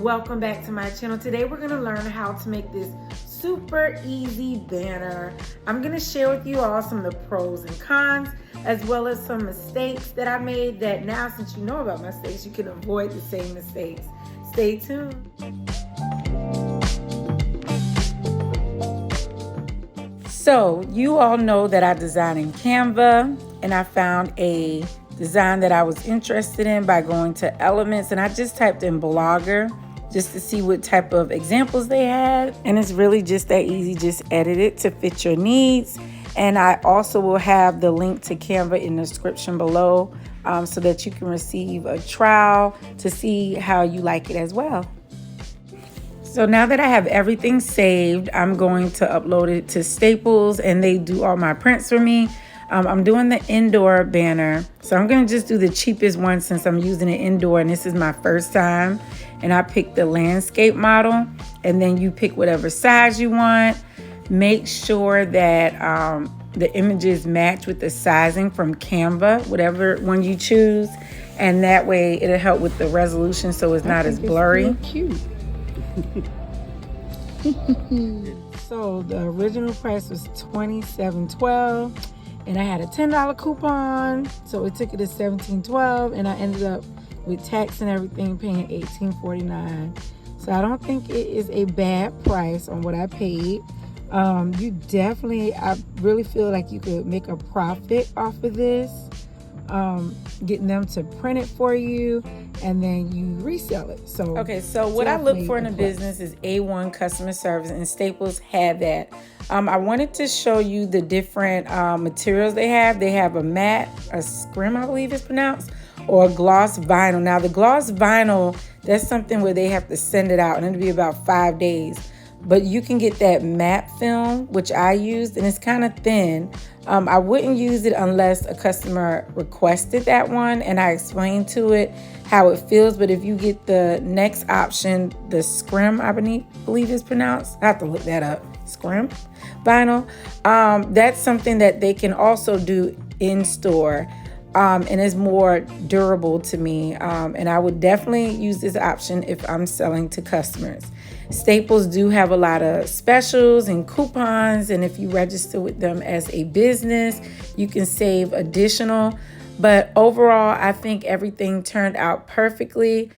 Welcome back to my channel. Today we're going to learn how to make this super easy banner. I'm going to share with you all some of the pros and cons, as well as some mistakes that I made that now, since you know about mistakes, you can avoid the same mistakes. Stay tuned. So you all know that I design in Canva, and I found a design that I was interested in by going to Elements, and I just typed in blogger just to see what type of examples they had. And it's really just that easy. Just edit it to fit your needs. And I also will have the link to Canva in the description below so that you can receive a trial to see how you like it as well. So now that I have everything saved, I'm going to upload it to Staples, and they do all my prints for me. I'm doing the indoor banner. So I'm going to just do the cheapest one since I'm using it indoor and this is my first time. And I picked the landscape model, and then you pick whatever size you want. Make sure that the images match with the sizing from Canva, whatever one you choose. And that way it'll help with the resolution so it's not as blurry. It's cute. So the original price was $27.12, and I had a $10 coupon, so it took it to $17.12, and I ended up with tax and everything paying $18.49. So I don't think it is a bad price on what I paid. You definitely, I really feel like you could make a profit off of this, getting them to print it for you, and then you resell it. So okay, so what I look for in a business is A1 customer service, and Staples had that. I wanted to show you the different materials they have. They have a matte, a scrim, I believe it's pronounced, or a gloss vinyl. Now the gloss vinyl, that's something where they have to send it out, and it'll be about 5 days. But you can get that matte film, which I used, and it's kind of thin. I wouldn't use it unless a customer requested that one, and I explained to it how it feels. But if you get the next option, the scrim, I believe it's pronounced. I have to look that up. Scrim vinyl. That's something that they can also do in store. And is more durable to me. And I would definitely use this option if I'm selling to customers. Staples do have a lot of specials and coupons, and if you register with them as a business, you can save additional. But overall, I think everything turned out perfectly.